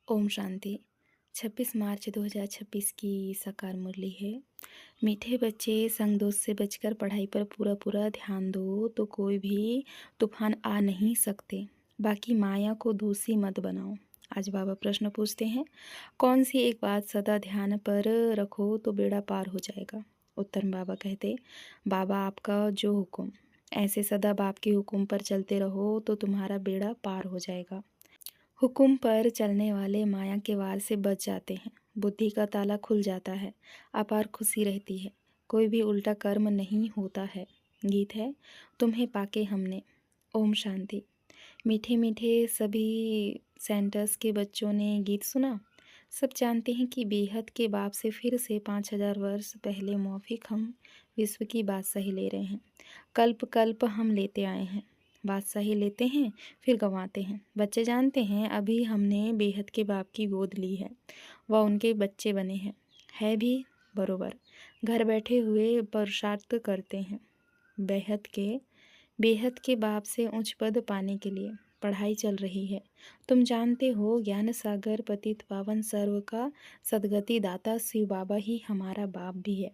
ओम शांति। 26 मार्च 2026 की साकार मुरली है। मीठे बच्चे संग दोस्त से बचकर पढ़ाई पर पूरा पूरा ध्यान दो तो कोई भी तूफान आ नहीं सकते। बाकी माया को दूसरी मत बनाओ। आज बाबा प्रश्न पूछते हैं, कौन सी एक बात सदा ध्यान पर रखो तो बेड़ा पार हो जाएगा। उत्तर में बाबा कहते, बाबा आपका जो हुक्म। ऐसे सदा बाप के हुक्म पर चलते रहो तो तुम्हारा बेड़ा पार हो जाएगा। हुक्म पर चलने वाले माया के वार से बच जाते हैं। बुद्धि का ताला खुल जाता है। अपार खुशी रहती है। कोई भी उल्टा कर्म नहीं होता है। गीत है, तुम्हें पाके हमने। ओम शांति। मीठे मीठे सभी सेंटर्स के बच्चों ने गीत सुना। सब जानते हैं कि बेहद के बाप से फिर से 5000 वर्ष पहले मौफिक हम विश्व की बादशाही ले रहे हैं। कल्प कल्प हम लेते आए हैं। बादशाही लेते हैं फिर गंवाते हैं। बच्चे जानते हैं अभी हमने बेहद के बाप की गोद ली है। वह उनके बच्चे बने हैं। है भी बरोबर। घर बैठे हुए पुरुषार्थ करते हैं। बेहद के बाप से उच्च पद पाने के लिए पढ़ाई चल रही है। तुम जानते हो ज्ञान सागर पतित पावन सर्व का सदगति दाता शिव बाबा ही हमारा बाप भी है,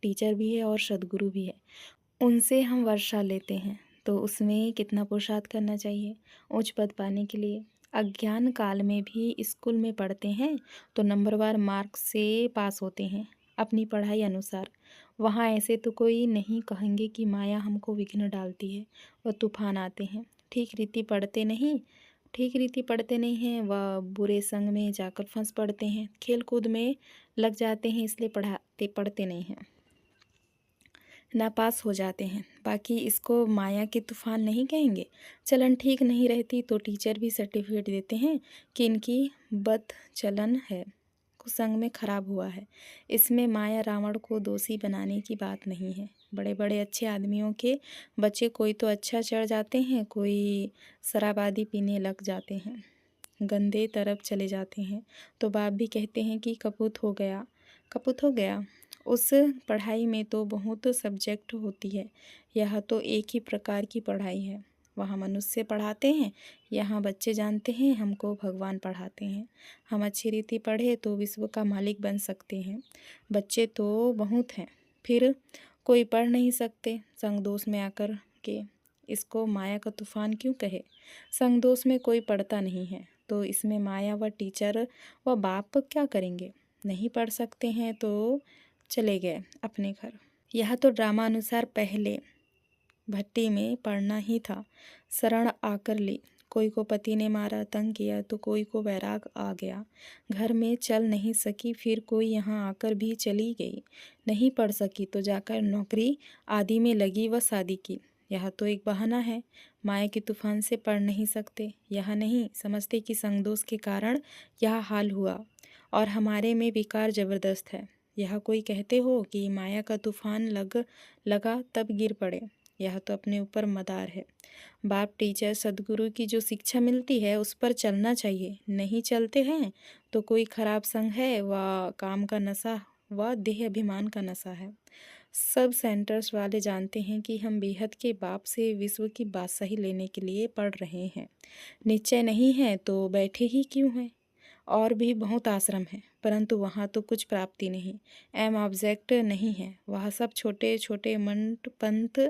टीचर भी है और सदगुरु भी है। उनसे हम वर्षा लेते हैं तो उसमें कितना पुरुषार्थ करना चाहिए उच्च पद पाने के लिए। अज्ञान काल में भी स्कूल में पढ़ते हैं तो नंबरवार मार्क्स से पास होते हैं अपनी पढ़ाई अनुसार। वहाँ ऐसे तो कोई नहीं कहेंगे कि माया हमको विघ्न डालती है, वह तूफान आते हैं। ठीक रीति पढ़ते नहीं हैं, वह बुरे संग में जाकर फंस पड़ते हैं। खेल कूद में लग जाते हैं इसलिए पढ़ते नहीं हैं, नापास हो जाते हैं। बाकी इसको माया के तूफान नहीं कहेंगे। चलन ठीक नहीं रहती तो टीचर भी सर्टिफिकेट देते हैं कि इनकी बद चलन है, कुसंग में खराब हुआ है। इसमें माया रावण को दोषी बनाने की बात नहीं है। बड़े बड़े अच्छे आदमियों के बच्चे कोई तो अच्छा चढ़ जाते हैं, कोई शराब आदि पीने लग जाते हैं, गंदे तरफ चले जाते हैं तो बाप भी कहते हैं कि कपूत हो गया। उस पढ़ाई में तो बहुत सब्जेक्ट होती है। यह तो एक ही प्रकार की पढ़ाई है। वहाँ मनुष्य पढ़ाते हैं, यहाँ बच्चे जानते हैं हमको भगवान पढ़ाते हैं। हम अच्छी रीति पढ़े तो विश्व का मालिक बन सकते हैं। बच्चे तो बहुत हैं, फिर कोई पढ़ नहीं सकते संग दोष में आकर के। इसको माया का तूफान क्यों कहे। संग दोष में कोई पढ़ता नहीं है तो इसमें माया व टीचर व बाप क्या करेंगे। नहीं पढ़ सकते हैं तो चले गए अपने घर। यह तो ड्रामा अनुसार पहले भट्टी में पढ़ना ही था। शरण आकर ली। कोई को पति ने मारा तंग किया तो कोई को वैराग आ गया, घर में चल नहीं सकी, फिर कोई यहाँ आकर भी चली गई। नहीं पढ़ सकी तो जाकर नौकरी आदि में लगी व शादी की। यह तो एक बहाना है। माया के तूफान से पढ़ नहीं सकते। यह नहीं समझते कि संगदोष के कारण यह हाल हुआ और हमारे में विकार जबरदस्त है। यह कोई कहते हो कि माया का तूफान लगा तब गिर पड़े। यह तो अपने ऊपर मदार है। बाप टीचर सदगुरु की जो शिक्षा मिलती है उस पर चलना चाहिए। नहीं चलते हैं तो कोई खराब संग है व काम का नशा व देह अभिमान का नशा है। सब सेंटर्स वाले जानते हैं कि हम बेहद के बाप से विश्व की बादशाही लेने के लिए पढ़ रहे हैं। निश्चय नहीं है तो बैठे ही क्यों हैं। और भी बहुत आश्रम हैं परंतु वहाँ तो कुछ प्राप्ति नहीं, एम ऑब्जेक्ट नहीं है। वहाँ सब छोटे छोटे मंट पंथ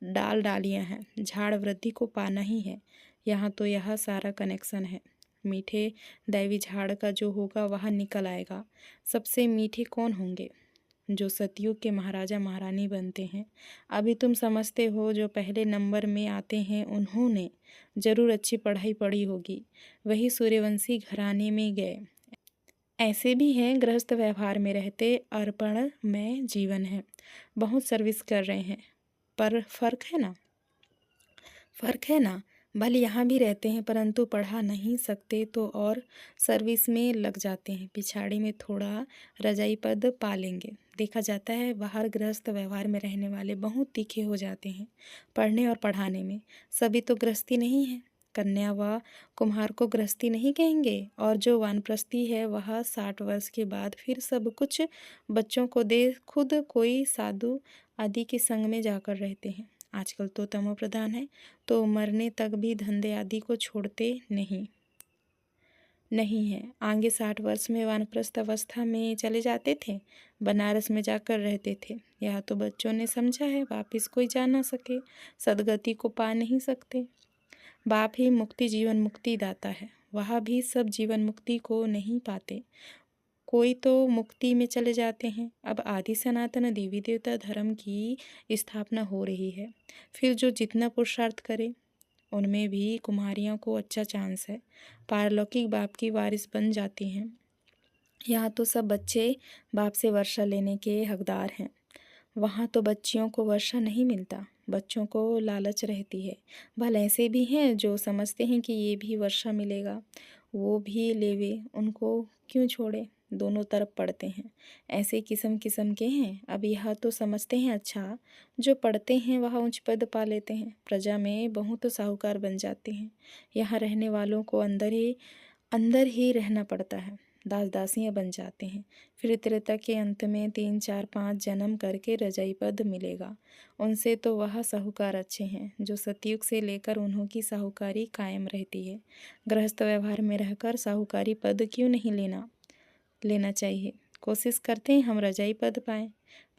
डालियाँ हैं। झाड़ वृद्धि को पाना ही है। यहाँ तो यह सारा कनेक्शन है। मीठे दैवी झाड़ का जो होगा वह निकल आएगा। सबसे मीठे कौन होंगे, जो सतयुग के महाराजा महारानी बनते हैं। अभी तुम समझते हो जो पहले नंबर में आते हैं उन्होंने जरूर अच्छी पढ़ाई पढ़ी होगी, वही सूर्यवंशी घराने में गए। ऐसे भी हैं गृहस्थ व्यवहार में रहते अर्पण में जीवन है, बहुत सर्विस कर रहे हैं, पर फ़र्क है ना। भले यहाँ भी रहते हैं परंतु पढ़ा नहीं सकते तो और सर्विस में लग जाते हैं। पिछाड़ी में थोड़ा रजाई पद पा लेंगे। देखा जाता है बाहर गृहस्थ व्यवहार में रहने वाले बहुत तीखे हो जाते हैं पढ़ने और पढ़ाने में। सभी तो गृहस्थी नहीं है। कन्या व कुम्हार को गृहस्थी नहीं कहेंगे और जो वानप्रस्थी है वह 60 वर्ष के बाद फिर सब कुछ बच्चों को दे खुद कोई साधु आदि के संग में जाकर रहते हैं। आजकल तो तमो प्रधान है तो मरने तक भी धंधे आदि को छोड़ते नहीं। नहीं है। आगे 60 वर्ष में वानप्रस्थ अवस्था में चले जाते थे, बनारस में जाकर रहते थे। यह तो बच्चों ने समझा है, वापिस कोई जा ना सके, सदगति को पा नहीं सकते। बाप ही मुक्ति जीवन मुक्ति दाता है, वह भी सब जीवन मुक्ति को नहीं पाते। कोई तो मुक्ति में चले जाते हैं। अब आदि सनातन देवी देवता धर्म की स्थापना हो रही है। फिर जो जितना पुरुषार्थ करे उनमें भी कुम्हारियों को अच्छा चांस है, पारलौकिक बाप की वारिस बन जाती हैं। यहाँ तो सब बच्चे बाप से वर्षा लेने के हकदार हैं। वहाँ तो बच्चियों को वर्षा नहीं मिलता, बच्चों को लालच रहती है। भले ऐसे भी हैं जो समझते हैं कि ये भी वर्षा मिलेगा, वो भी लेवे, उनको क्यों छोड़े, दोनों तरफ पढ़ते हैं। ऐसे किस्म किस्म के हैं। अब यह तो समझते हैं अच्छा, जो पढ़ते हैं वह उच्च पद पा लेते हैं, प्रजा में बहुत साहूकार बन जाते हैं। यहाँ रहने वालों को अंदर ही रहना पड़ता है, दास दासियाँ बन जाते हैं। फिर त्रेता के अंत में 3 4 5 जन्म करके रजाई पद मिलेगा। उनसे तो वह साहूकार अच्छे हैं, जो सतयुग से लेकर उन्हों की साहूकारी कायम रहती है। गृहस्थ व्यवहार में रहकर साहूकारी पद क्यों नहीं लेना चाहिए। कोशिश करते हैं हम रजाई पद पाएँ,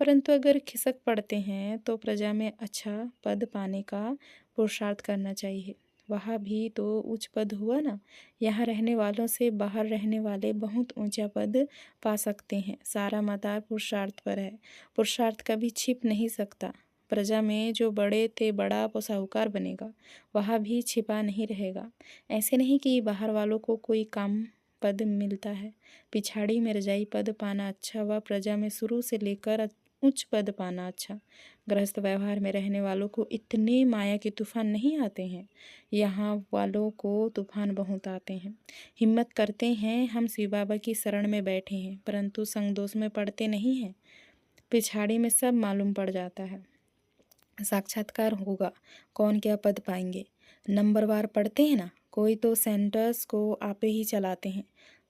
परंतु अगर खिसक पड़ते हैं तो प्रजा में अच्छा पद पाने का पुरुषार्थ करना चाहिए। वह भी तो उच्च पद हुआ ना। यहाँ रहने वालों से बाहर रहने वाले बहुत ऊंचा पद पा सकते हैं। सारा मदार पुरुषार्थ पर है, पुरुषार्थ कभी छिप नहीं सकता। प्रजा में जो बड़े थे बड़ा वो साहूकार बनेगा, वह भी छिपा नहीं रहेगा। ऐसे नहीं कि बाहर वालों को कोई काम पद मिलता है। पिछाड़ी में रजाई पद पाना अच्छा व प्रजा में शुरू से लेकर उच्च पद पाना अच्छा। गृहस्थ व्यवहार में रहने वालों को इतने माया के तूफान नहीं आते हैं, यहाँ वालों को तूफान बहुत आते हैं। हिम्मत करते हैं हम शिव बाबा की शरण में बैठे हैं, परंतु संग दोष में पड़ते नहीं हैं। पिछाड़ी में सब मालूम पड़ जाता है। साक्षात्कार होगा, कौन क्या पद पाएंगे। नंबरवार पढ़ते हैं ना, कोई तो सेंटर्स को आपे ही चलाते हैं।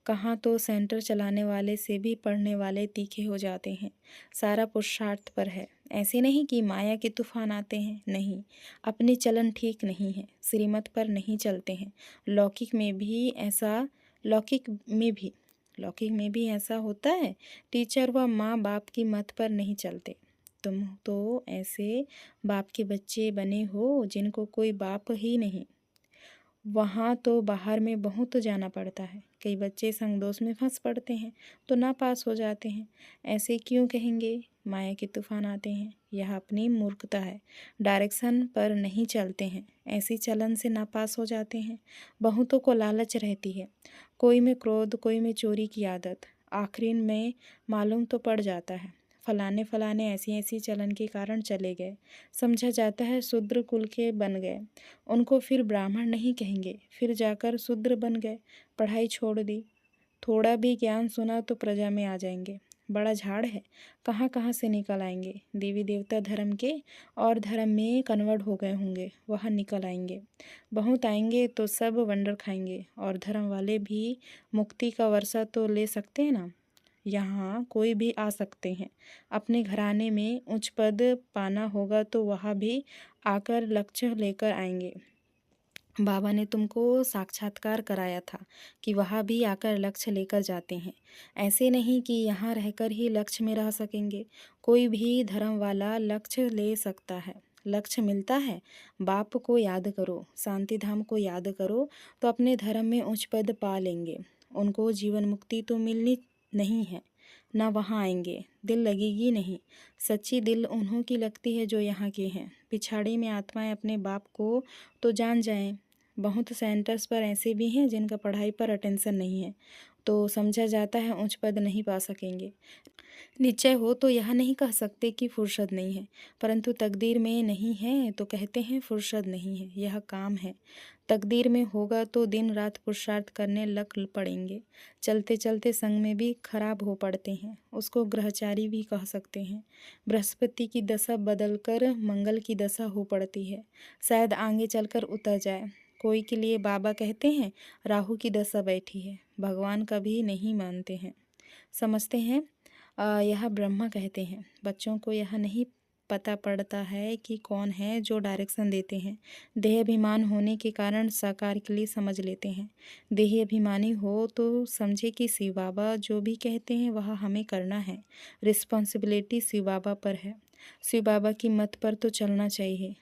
कहाँ तो सेंटर चलाने वाले से भी पढ़ने वाले तीखे हो जाते हैं। सारा पुरुषार्थ पर है। ऐसे नहीं कि माया के तूफान आते हैं, नहीं, अपने चलन ठीक नहीं है, श्रीमत पर नहीं चलते हैं। लौकिक में भी ऐसा होता है। टीचर व माँ बाप की मत पर नहीं चलते। तुम तो ऐसे बाप के बच्चे बने हो जिनको कोई बाप ही नहीं। वहाँ तो बाहर में बहुत जाना पड़ता है। कई बच्चे संगदोष में फंस पड़ते हैं तो ना पास हो जाते हैं। ऐसे क्यों कहेंगे, माया के तूफान आते हैं। यह अपनी मूर्खता है, डायरेक्शन पर नहीं चलते हैं, ऐसी चलन से नापास हो जाते हैं। बहुतों को लालच रहती है, कोई में क्रोध, कोई में चोरी की आदत, आखिरी में मालूम तो पड़ जाता है फलाने ऐसी चलन के कारण चले गए। समझा जाता है शूद्र कुल के बन गए, उनको फिर ब्राह्मण नहीं कहेंगे। फिर जाकर शूद्र बन गए, पढ़ाई छोड़ दी, थोड़ा भी ज्ञान सुना तो प्रजा में आ जाएंगे। बड़ा झाड़ है, कहाँ कहाँ से निकल आएंगे। देवी देवता धर्म के और धर्म में कन्वर्ट हो गए होंगे, वह निकल आएंगे। बहुत आएंगे तो सब वंडर खाएंगे। और धर्म वाले भी मुक्ति का वर्षा तो ले सकते हैं ना। यहाँ कोई भी आ सकते हैं। अपने घराने में उच्च पद पाना होगा तो वह भी आकर लक्ष्य लेकर आएंगे। बाबा ने तुमको साक्षात्कार कराया था कि वह भी आकर लक्ष्य लेकर जाते हैं। ऐसे नहीं कि यहाँ रहकर ही लक्ष्य में रह सकेंगे। कोई भी धर्म वाला लक्ष्य ले सकता है। लक्ष्य मिलता है, बाप को याद करो, शांति धाम को याद करो तो अपने धर्म में उच्च पद पा लेंगे। उनको जीवन मुक्ति तो मिलनी नहीं है, ना वहाँ आएंगे, दिल लगेगी नहीं। सच्ची दिल उन्हों की लगती है जो यहाँ के हैं। पिछाड़ी में आत्माएं अपने बाप को तो जान जाएं। बहुत सेंटर्स पर ऐसे भी हैं जिनका पढ़ाई पर अटेंशन नहीं है, तो समझा जाता है उच्च पद नहीं पा सकेंगे। निश्चय हो तो यह नहीं कह सकते कि फुर्सत नहीं है, परंतु तकदीर में नहीं है तो कहते हैं फुर्सत नहीं है। यह काम है, तकदीर में होगा तो दिन रात पुरुषार्थ करने लग पड़ेंगे। चलते चलते संग में भी खराब हो पड़ते हैं, उसको ग्रहचारी भी कह सकते हैं। बृहस्पति की दशा बदलकर मंगल की दशा हो पड़ती है, शायद आगे चलकर उतर जाए। कोई के लिए बाबा कहते हैं राहु की दशा बैठी है, भगवान कभी नहीं मानते हैं, समझते हैं यह ब्रह्मा कहते हैं। बच्चों को यह नहीं पता पड़ता है कि कौन है जो डायरेक्शन देते हैं। देह अभिमान होने के कारण साकार के लिए समझ लेते हैं। देही अभिमानी हो तो समझे कि शिव बाबा जो भी कहते हैं वह हमें करना है। रिस्पॉन्सिबिलिटी शिव बाबा पर है। शिव बाबा की मत पर तो चलना चाहिए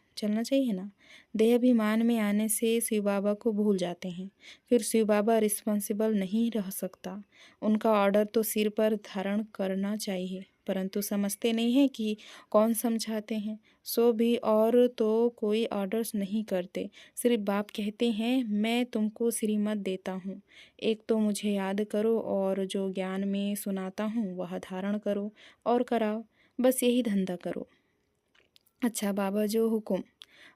ना। देह अभिमान में आने से शिव बाबा को भूल जाते हैं। फिर शिव बाबा रिस्पॉन्सिबल नहीं रह सकता। उनका ऑर्डर तो सिर पर धारण करना चाहिए, परंतु समझते नहीं हैं कि कौन समझाते हैं। सो भी और तो कोई ऑर्डर्स नहीं करते, सिर्फ बाप कहते हैं मैं तुमको श्रीमत देता हूँ, एक तो मुझे याद करो और जो ज्ञान में सुनाता हूँ वह धारण करो और कराओ, बस यही धंधा करो। अच्छा बाबा, जो हुक्म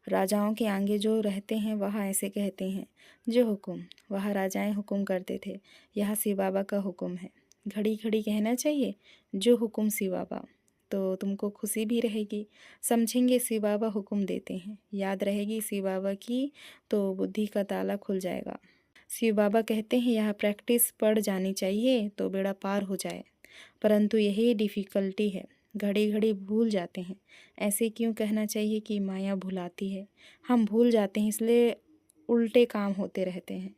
राजाओं के आगे जो रहते हैं वह ऐसे कहते हैं, जो हुक्म वह राजाएं हुक्म करते थे, यह शिव बाबा का हुक्म है। घड़ी घड़ी कहना चाहिए जो हुक्म शिव बाबा, तो तुमको खुशी भी रहेगी। समझेंगे शिव बाबा हुक्म देते हैं, याद रहेगी शिव बाबा की, तो बुद्धि का ताला खुल जाएगा। शिव बाबा कहते हैं यह प्रैक्टिस पड़ जानी चाहिए तो बेड़ा पार हो जाए, परंतु यही डिफ़िकल्टी है, घड़ी घड़ी भूल जाते हैं। ऐसे क्यों कहना चाहिए कि माया भुलाती है। हम भूल जाते हैं, इसलिए उल्टे काम होते रहते हैं।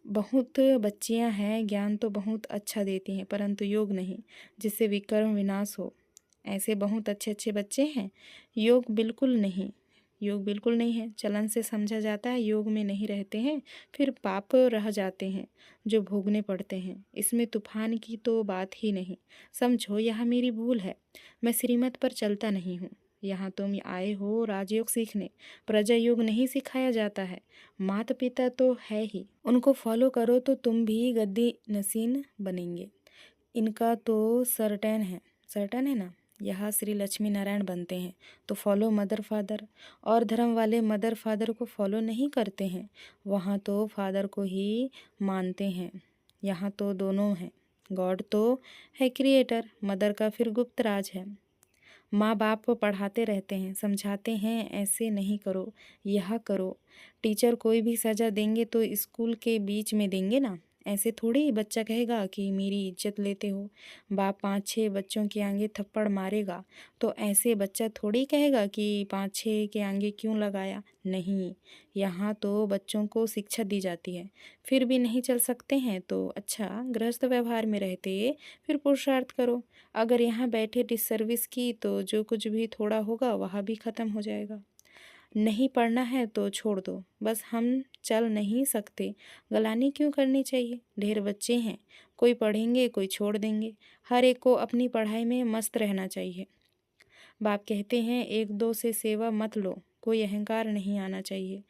बहुत बच्चियां हैं, ज्ञान तो बहुत अच्छा देती हैं, परंतु योग नहीं, जिससे विकर्म विनाश हो। ऐसे बहुत अच्छे अच्छे बच्चे हैं, योग बिल्कुल नहीं है। चलन से समझा जाता है, योग में नहीं रहते हैं, फिर पाप रह जाते हैं जो भोगने पड़ते हैं। इसमें तूफान की तो बात ही नहीं। समझो यह मेरी भूल है, मैं श्रीमत पर चलता नहीं हूँ। यहाँ तुम आए हो राजयोग सीखने, प्रजा योग नहीं सिखाया जाता है। माता पिता तो है ही, उनको फॉलो करो तो तुम भी गद्दी नसीन बनेंगे। इनका तो सर्टन है ना। यहाँ श्री लक्ष्मी नारायण बनते हैं तो फॉलो मदर फादर, और धर्म वाले मदर फादर को फॉलो नहीं करते हैं, वहाँ तो फादर को ही मानते हैं। यहाँ तो दोनों हैं, गॉड तो है क्रिएटर, मदर का फिर गुप्त राज है। माँ बाप पढ़ाते रहते हैं, समझाते हैं ऐसे नहीं करो, यह करो। टीचर कोई भी सज़ा देंगे तो स्कूल के बीच में देंगे ना, ऐसे थोड़ी बच्चा कहेगा कि मेरी इज्जत लेते हो। बाप 5-6 बच्चों के आगे थप्पड़ मारेगा तो ऐसे बच्चा थोड़ी कहेगा कि 5-6 के आगे क्यों लगाया। नहीं, यहाँ तो बच्चों को शिक्षा दी जाती है। फिर भी नहीं चल सकते हैं तो अच्छा गृहस्थ व्यवहार में रहते फिर पुरुषार्थ करो। अगर यहाँ बैठे डिसर्विस की तो जो कुछ भी थोड़ा होगा वह भी ख़त्म हो जाएगा। नहीं पढ़ना है तो छोड़ दो, बस हम चल नहीं सकते, गलानी क्यों करनी चाहिए। ढेर बच्चे हैं, कोई पढ़ेंगे कोई छोड़ देंगे, हर एक को अपनी पढ़ाई में मस्त रहना चाहिए। बाप कहते हैं एक दो से सेवा मत लो, कोई अहंकार नहीं आना चाहिए।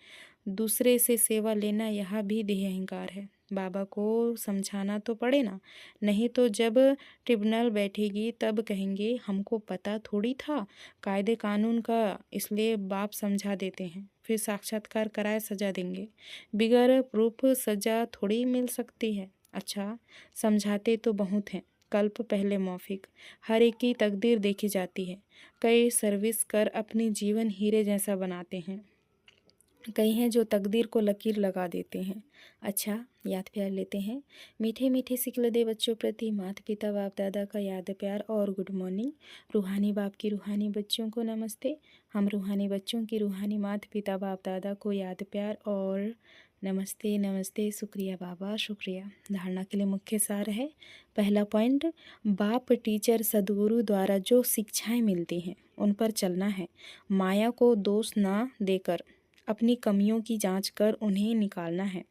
दूसरे से सेवा लेना यह भी देह अहंकार है। बाबा को समझाना तो पड़े ना, नहीं तो जब ट्रिब्यूनल बैठेगी तब कहेंगे हमको पता थोड़ी था कायदे कानून का, इसलिए बाप समझा देते हैं। फिर साक्षात्कार कराए सज़ा देंगे, बिगर प्रूफ सज़ा थोड़ी मिल सकती है। अच्छा समझाते तो बहुत हैं, कल्प पहले मौफिक, हर एक की तकदीर देखी जाती है। कई सर्विस कर अपनी जीवन हीरे जैसा बनाते हैं, कई हैं जो तकदीर को लकीर लगा देते हैं। अच्छा याद प्यार लेते हैं। मीठे मीठे सिकलदे बच्चों प्रति माता पिता बाप दादा का याद प्यार और गुड मॉर्निंग। रूहानी बाप की रूहानी बच्चों को नमस्ते। हम रूहानी बच्चों की रूहानी माता पिता बाप दादा को याद प्यार और नमस्ते नमस्ते। शुक्रिया बाबा, शुक्रिया। धारणा के लिए मुख्य सार है। पहला पॉइंट, बाप टीचर सदगुरु द्वारा जो शिक्षाएं मिलती हैं उन पर चलना है। माया को दोष ना देकर अपनी कमियों की जांच कर उन्हें निकालना है।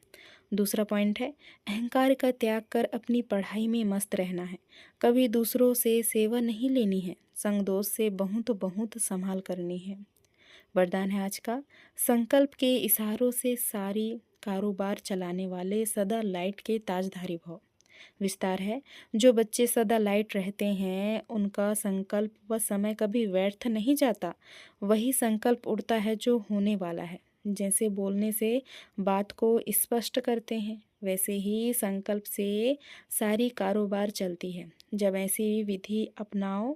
दूसरा पॉइंट है, अहंकार का त्याग कर अपनी पढ़ाई में मस्त रहना है। कभी दूसरों से सेवा नहीं लेनी है, संग दोष से बहुत बहुत संभाल करनी है। वरदान है आज का, संकल्प के इशारों से सारी कारोबार चलाने वाले सदा लाइट के ताजधारी भव। विस्तार है, जो बच्चे सदा लाइट रहते हैं उनका संकल्प व समय कभी व्यर्थ नहीं जाता। वही संकल्प उड़ता है जो होने वाला है। जैसे बोलने से बात को स्पष्ट करते हैं, वैसे ही संकल्प से सारी कारोबार चलती है। जब ऐसी विधि अपनाओ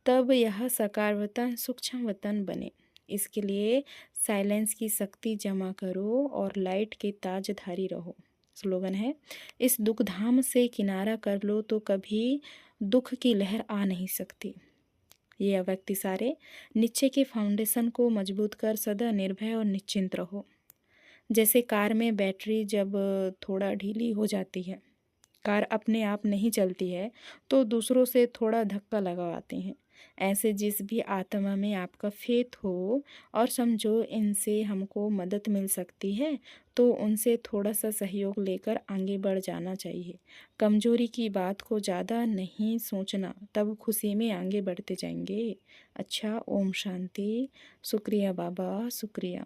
तब यह साकार वतन सूक्ष्म वतन बने। इसके लिए साइलेंस की शक्ति जमा करो और लाइट के ताजधारी रहो। स्लोगन है, इस दुख धाम से किनारा कर लो तो कभी दुख की लहर आ नहीं सकती। ये व्यक्ति सारे नीचे के फाउंडेशन को मजबूत कर सदा निर्भय और निश्चिंत रहो। जैसे कार में बैटरी जब थोड़ा ढीली हो जाती है, कार अपने आप नहीं चलती है तो दूसरों से थोड़ा धक्का लगवाते हैं। ऐसे जिस भी आत्मा में आपका फेथ हो और समझो इनसे हमको मदद मिल सकती है, तो उनसे थोड़ा सा सहयोग लेकर आगे बढ़ जाना चाहिए। कमजोरी की बात को ज़्यादा नहीं सोचना, तब खुशी में आगे बढ़ते जाएंगे। अच्छा, ओम शांति। शुक्रिया बाबा, शुक्रिया।